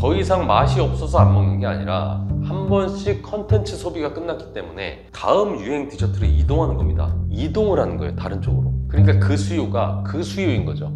더 이상 맛이 없어서 안 먹는 게 아니라 한 번씩 컨텐츠 소비가 끝났기 때문에 다음 유행 디저트로 이동하는 겁니다. 이동을 하는 거예요, 다른 쪽으로. 그러니까 그 수요가 그 수요인 거죠.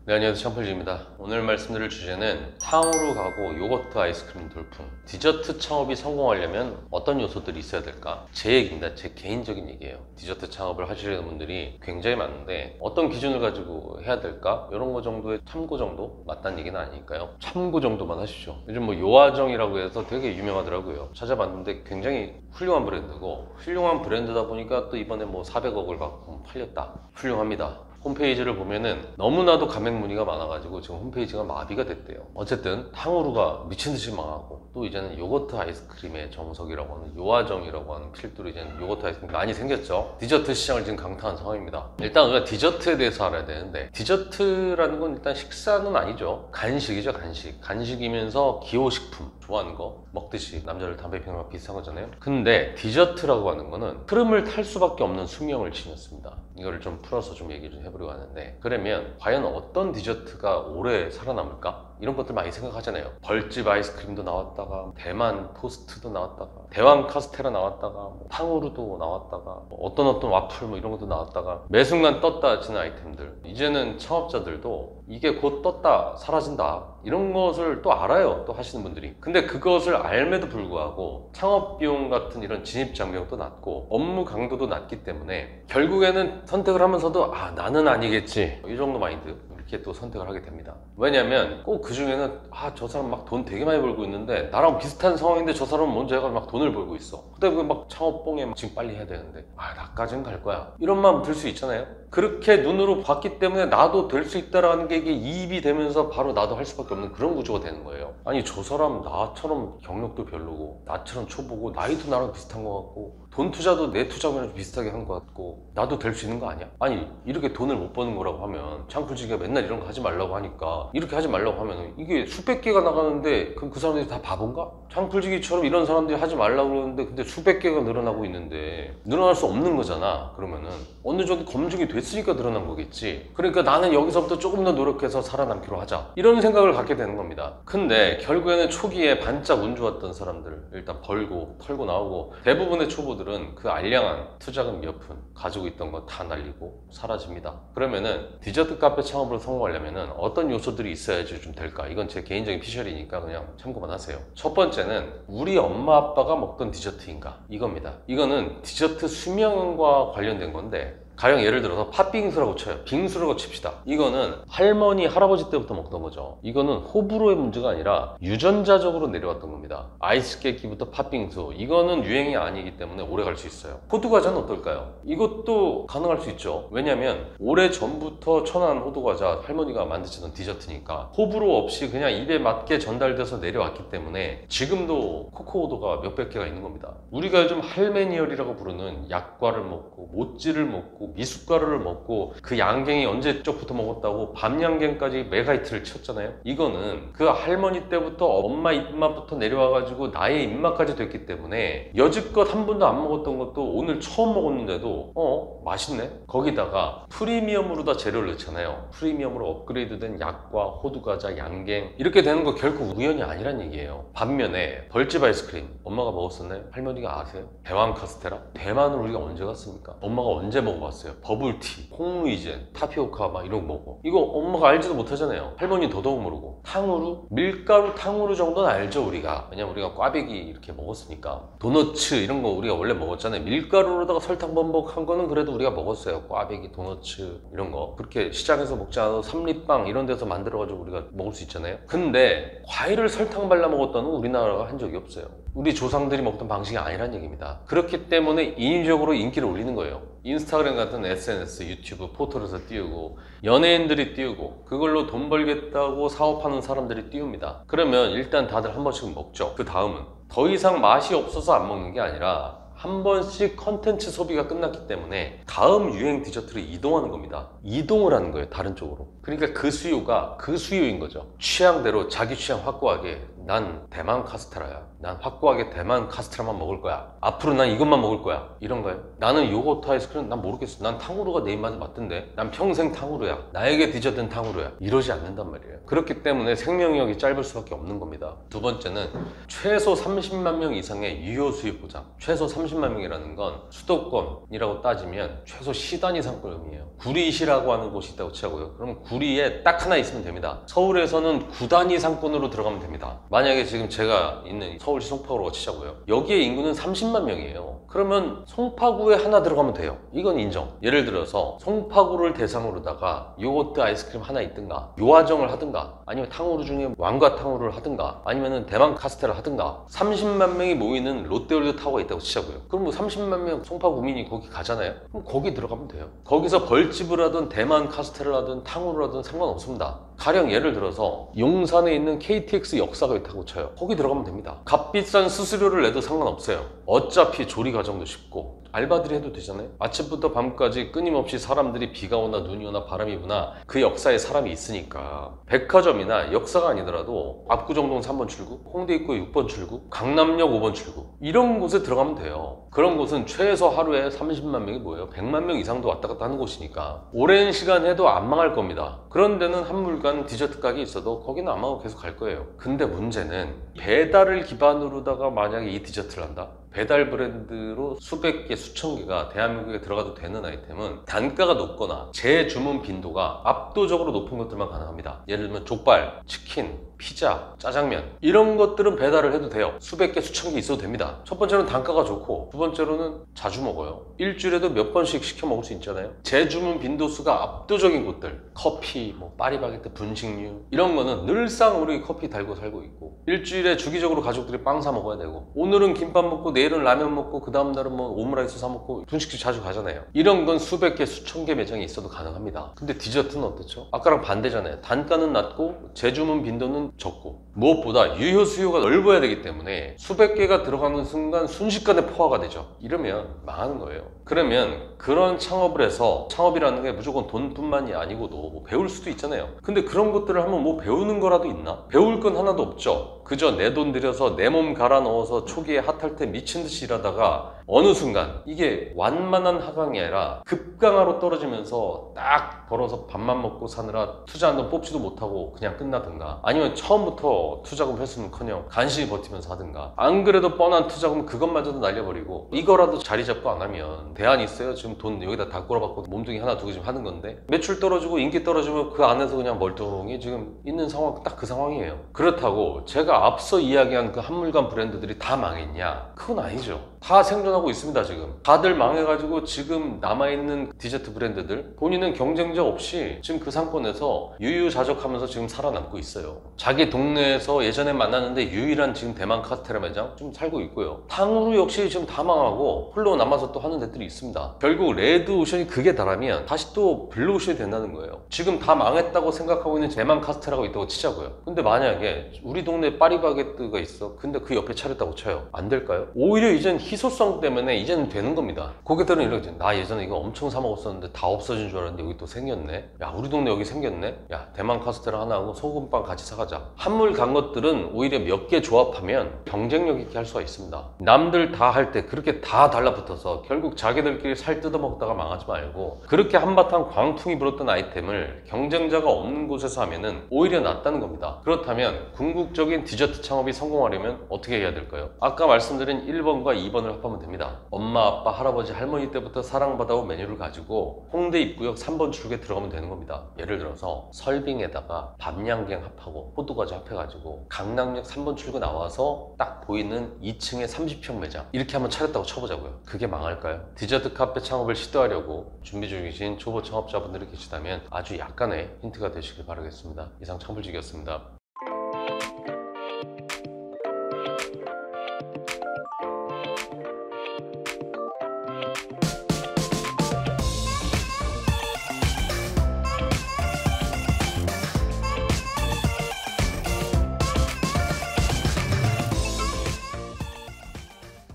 네, 안녕하세요, 샴플지입니다. 오늘 말씀드릴 주제는 탕후루 가고 요거트 아이스크림 돌풍, 디저트 창업이 성공하려면 어떤 요소들이 있어야 될까? 제 얘기입니다. 제 개인적인 얘기예요. 디저트 창업을 하시려는 분들이 굉장히 많은데 어떤 기준을 가지고 해야 될까? 이런 거 정도의 참고 정도? 맞다는 얘기는 아니니까요. 참고 정도만 하십시오. 요즘 뭐 요아정이라고 해서 되게 유명하더라고요. 찾아봤는데 굉장히 훌륭한 브랜드고, 훌륭한 브랜드다 보니까 또 이번에 뭐 400억을 받고 팔렸다. 훌륭합니다. 홈페이지를 보면은 너무나도 가맹 문의가 많아가지고 지금 홈페이지가 마비가 됐대요. 어쨌든 탕후루가 미친듯이 망하고, 또 이제는 요거트 아이스크림의 정석이라고 하는 요아정이라고 하는 필두로 이제는 요거트 아이스크림이 많이 생겼죠. 디저트 시장을 지금 강타한 상황입니다. 일단 우리가 디저트에 대해서 알아야 되는데, 디저트라는 건 일단 식사는 아니죠. 간식이죠, 간식. 간식이면서 기호식품, 좋아하는 거 먹듯이 남자를 담배 피우는 거랑 비슷한 거잖아요. 근데 디저트라고 하는 거는 흐름을 탈 수밖에 없는 수명을 지녔습니다. 이거를 좀 풀어서 좀 얘기 좀 해보려고 하는데, 그러면 과연 어떤 디저트가 오래 살아남을까? 이런 것들 많이 생각하잖아요. 벌집 아이스크림도 나왔다가, 대만 토스트도 나왔다가, 대왕 카스테라 나왔다가, 탕후루도 나왔다가, 어떤 와플 뭐 이런 것도 나왔다가, 매 순간 떴다 지는 아이템들. 이제는 창업자들도 이게 곧 떴다 사라진다 이런 것을 또 알아요, 또 하시는 분들이. 근데 그것을 알매도 불구하고 창업 비용 같은 이런 진입 장벽도 낮고 업무 강도도 낮기 때문에 결국에는 선택을 하면서도 나는 아니겠지, 이 정도 마인드, 이렇게 또 선택을 하게 됩니다. 왜냐면 꼭 그 중에는 저 사람 막 돈 되게 많이 벌고 있는데 나랑 비슷한 상황인데 저 사람은 먼저 해가 막 돈을 벌고 있어. 그다음에 막 창업봉에 지금 빨리 해야 되는데 나까지는 갈 거야, 이런 마음 들 수 있잖아요. 그렇게 눈으로 봤기 때문에 나도 될 수 있다라는 게 이게 이입이 되면서 바로 나도 할 수밖에 없는 그런 구조가 되는 거예요. 아니, 저 사람 나처럼 경력도 별로고, 나처럼 초보고, 나이도 나랑 비슷한 것 같고, 돈 투자도 내 투자면 비슷하게 한 것 같고, 나도 될 수 있는 거 아니야? 아니, 이렇게 돈을 못 버는 거라고 하면, 창풀지기가 맨날 이런 거 하지 말라고 하니까, 이렇게 하지 말라고 하면 이게 수백 개가 나가는데 그럼 그 사람들이 다 바본가? 창풀지기처럼 이런 사람들이 하지 말라고 그러는데 근데 수백 개가 늘어나고 있는데 늘어날 수 없는 거잖아. 그러면은 어느 정도 검증이 됐으니까 늘어난 거겠지. 그러니까 나는 여기서부터 조금 더 노력해서 살아남기로 하자, 이런 생각을 갖게 되는 겁니다. 근데 결국에는 초기에 반짝 운 좋았던 사람들 일단 벌고 털고 나오고, 대부분의 초보들은 그 알량한 투자금 몇 푼 가지고 있던 거 다 날리고 사라집니다. 그러면은 디저트 카페 창업으로 성공하려면은 어떤 요소들이 있어야지 좀 될까? 이건 제 개인적인 피셜이니까 그냥 참고만 하세요. 첫 번째는 우리 엄마 아빠가 먹던 디저트인가, 이겁니다. 이거는 디저트 수명과 관련된 건데, 가령 예를 들어서 팥빙수라고 쳐요. 빙수라고 칩시다. 이거는 할머니 할아버지 때부터 먹던 거죠. 이거는 호불호의 문제가 아니라 유전자적으로 내려왔던 겁니다. 아이스 깨끼부터 팥빙수, 이거는 유행이 아니기 때문에 오래 갈 수 있어요. 호두과자는 어떨까요? 이것도 가능할 수 있죠. 왜냐면 오래전부터 천안 호두과자 할머니가 만드시던 디저트니까 호불호 없이 그냥 입에 맞게 전달돼서 내려왔기 때문에 지금도 코코호두가 몇백 개가 있는 겁니다. 우리가 요즘 할메니얼이라고 부르는 약과를 먹고 모찌를 먹고 미숫가루를 먹고, 그 양갱이 언제적부터 먹었다고 밤양갱까지 메가히트를 쳤잖아요. 이거는 그 할머니 때부터 엄마 입맛부터 내려와가지고 나의 입맛까지 됐기 때문에 여지껏 한 번도 안 먹었던 것도 오늘 처음 먹었는데도 맛있네? 거기다가 프리미엄으로 다 재료를 넣잖아요. 프리미엄으로 업그레이드된 약과 호두과자, 양갱, 이렇게 되는 거 결코 우연이 아니란 얘기예요. 반면에 벌집 아이스크림 엄마가 먹었었나요? 할머니가 아세요? 대왕 카스테라? 대만을 우리가 언제 갔습니까? 엄마가 언제 먹어봤어요? 버블티, 콩의젠, 타피오카 막 이런 거 먹어. 이거 엄마가 알지도 못하잖아요. 할머니 더더욱 모르고. 탕후루? 밀가루 탕후루 정도는 알죠, 우리가. 왜냐면 우리가 꽈배기 이렇게 먹었으니까. 도너츠 이런 거 우리가 원래 먹었잖아요. 밀가루로다가 설탕 범벅한 거는 그래도 우리가 먹었어요. 꽈배기, 도너츠 이런 거. 그렇게 시장에서 먹지 않아도 삼립빵 이런 데서 만들어가지고 우리가 먹을 수 있잖아요. 근데 과일을 설탕 발라 먹었다는 우리나라가 한 적이 없어요. 우리 조상들이 먹던 방식이 아니란 얘기입니다. 그렇기 때문에 인위적으로 인기를 올리는 거예요. 인스타그램 같은 SNS, 유튜브, 포털에서 띄우고, 연예인들이 띄우고, 그걸로 돈 벌겠다고 사업하는 사람들이 띄웁니다. 그러면 일단 다들 한 번씩은 먹죠. 그 다음은 더 이상 맛이 없어서 안 먹는 게 아니라 한 번씩 컨텐츠 소비가 끝났기 때문에 다음 유행 디저트로 이동하는 겁니다. 이동을 하는 거예요, 다른 쪽으로. 그러니까 그 수요가 그 수요인 거죠. 취향대로 자기 취향 확고하게 난 대만 카스테라야. 난 확고하게 대만 카스테라만 먹을 거야. 앞으로 난 이것만 먹을 거야. 이런가요? 나는 요거트 아이스크림 난 모르겠어. 난 탕후루가 내 입맛에 맞던데. 난 평생 탕후루야. 나에게 디저트는 탕후루야. 이러지 않는단 말이에요. 그렇기 때문에 생명력이 짧을 수밖에 없는 겁니다. 두 번째는 최소 30만 명 이상의 유효 수입 보장. 최소 30만 명이라는 건 수도권이라고 따지면 최소 시단 이상권 의미예요. 구리시라고 하는 곳이 있다고 치자고요. 그러면 구리에 딱 하나 있으면 됩니다. 서울에서는 9단 이상권으로 들어가면 됩니다. 만약에 지금 제가 있는 서울시 송파구로 치자고요. 여기에 인구는 30만 명이에요. 그러면 송파구에 하나 들어가면 돼요. 이건 인정. 예를 들어서 송파구를 대상으로다가 요거트 아이스크림 하나 있든가, 요아정을 하든가, 아니면 탕후루 중에 왕과 탕후루를 하든가, 아니면 대만 카스테라 하든가, 30만 명이 모이는 롯데월드 타워가 있다고 치자고요. 그럼 뭐 30만 명 송파구민이 거기 가잖아요. 그럼 거기 들어가면 돼요. 거기서 벌집을 하든 대만 카스테라를 하든 탕후루를 하든 상관없습니다. 가령 예를 들어서 용산에 있는 KTX 역사가 있다고 쳐요. 거기 들어가면 됩니다. 값비싼 수수료를 내도 상관없어요. 어차피 조리 과정도 쉽고 알바들이 해도 되잖아요. 아침부터 밤까지 끊임없이 사람들이 비가 오나 눈이 오나 바람이 부나 그 역사에 사람이 있으니까 백화점이나 역사가 아니더라도 압구정동 3번 출구, 홍대 입구 6번 출구, 강남역 5번 출구 이런 곳에 들어가면 돼요. 그런 곳은 최소 하루에 30만 명이 뭐예요? 100만 명 이상도 왔다 갔다 하는 곳이니까 오랜 시간 해도 안 망할 겁니다. 그런 데는 한물간 디저트 가게 있어도 거기는 안 망하고 계속 갈 거예요. 근데 문제는 배달을 기반으로다가 만약에 이 디저트를 한다? 배달 브랜드로 수백 개, 수천 개가 대한민국에 들어가도 되는 아이템은 단가가 높거나 재주문 빈도가 압도적으로 높은 것들만 가능합니다. 예를 들면 족발, 치킨, 피자, 짜장면 이런 것들은 배달을 해도 돼요. 수백 개, 수천 개 있어도 됩니다. 첫 번째로는 단가가 좋고 두 번째로는 자주 먹어요. 일주일에도 몇 번씩 시켜 먹을 수 있잖아요. 재주문 빈도수가 압도적인 곳들, 커피, 뭐 파리바게뜨, 분식류 이런 거는 늘상 우리 커피 달고 살고 있고 일주일에 주기적으로 가족들이 빵 사 먹어야 되고 오늘은 김밥 먹고 내일은 라면 먹고 그 다음 날은 뭐 오므라이스 사 먹고 분식집 자주 가잖아요. 이런 건 수백 개, 수천 개 매장이 있어도 가능합니다. 근데 디저트는 어떻죠? 아까랑 반대잖아요. 단가는 낮고 재주문 빈도는 적고 무엇보다 유효 수요가 넓어야 되기 때문에 수백 개가 들어가는 순간 순식간에 포화가 되죠. 이러면 망하는 거예요. 그러면 그런 창업을 해서 창업이라는 게 무조건 돈뿐만이 아니고도 뭐 배울 수도 있잖아요. 근데 그런 것들을 하면 뭐 배우는 거라도 있나? 배울 건 하나도 없죠. 그저 내 돈 들여서 내 몸 갈아 넣어서 초기에 핫할 때 미친 듯이 일하다가 어느 순간 이게 완만한 하강이 아니라 급강하로 떨어지면서 딱 벌어서 밥만 먹고 사느라 투자한 돈 뽑지도 못하고 그냥 끝나든가 아니면 처음부터 투자금 회수는커녕 간신히 버티면서 하든가 안 그래도 뻔한 투자금 그것마저도 날려버리고 이거라도 자리 잡고 안 하면 대안이 있어요. 지금 돈 여기다 다 꼬라박고 몸뚱이 하나 두고 지금 하는 건데 매출 떨어지고 인기 떨어지면 그 안에서 그냥 멀뚱히 지금 있는 상황 딱 그 상황이에요. 그렇다고 제가 앞서 이야기한 그 한물간 브랜드들이 다 망했냐? 그건 아니죠. 다 생존하고 있습니다. 지금 다들 망해가지고 지금 남아있는 디저트 브랜드들 본인은 경쟁자 없이 지금 그 상권에서 유유자적하면서 지금 살아남고 있어요. 자기 동네에서 예전에 만났는데 유일한 지금 대만 카스테라 매장 좀 살고 있고요. 탕후루 역시 지금 다 망하고 홀로 남아서 또 하는 데들이 있습니다. 결국 레드오션이 그게 다라면 다시 또 블루오션이 된다는 거예요. 지금 다 망했다고 생각하고 있는 대만 카스테라가 있다고 치자고요. 근데 만약에 우리 동네에 파리바게뜨가 있어. 근데 그 옆에 차렸다고 쳐요. 안 될까요? 오히려 이젠 희소성 때문에 이제는 되는 겁니다. 고객들은 이러지. 나 예전에 이거 엄청 사 먹었었는데 다 없어진 줄 알았는데 여기 또 생겼네. 야 우리 동네 여기 생겼네. 야 대만 카스테라 하나 하고 소금빵 같이 사가자. 한물 간 것들은 오히려 몇 개 조합하면 경쟁력 있게 할 수가 있습니다. 남들 다 할 때 그렇게 다 달라붙어서 결국 자기들끼리 살 뜯어먹다가 망하지 말고 그렇게 한바탕 광풍이 불었던 아이템을 경쟁자가 없는 곳에서 하면은 오히려 낫다는 겁니다. 그렇다면 궁극적인 디저트 창업이 성공하려면 어떻게 해야 될까요? 아까 말씀드린 1번과 2번을 합하면 됩니다. 엄마, 아빠, 할아버지, 할머니 때부터 사랑받아온 메뉴를 가지고 홍대 입구역 3번 출구에 들어가면 되는 겁니다. 예를 들어서 설빙에다가 밤양갱 합하고 호두과자 합해가지고 강남역 3번 출구 나와서 딱 보이는 2층에 30평 매장 이렇게 한번 차렸다고 쳐보자고요. 그게 망할까요? 디저트 카페 창업을 시도하려고 준비 중이신 초보 창업자분들이 계시다면 아주 약간의 힌트가 되시길 바라겠습니다. 이상 창불직이었습니다.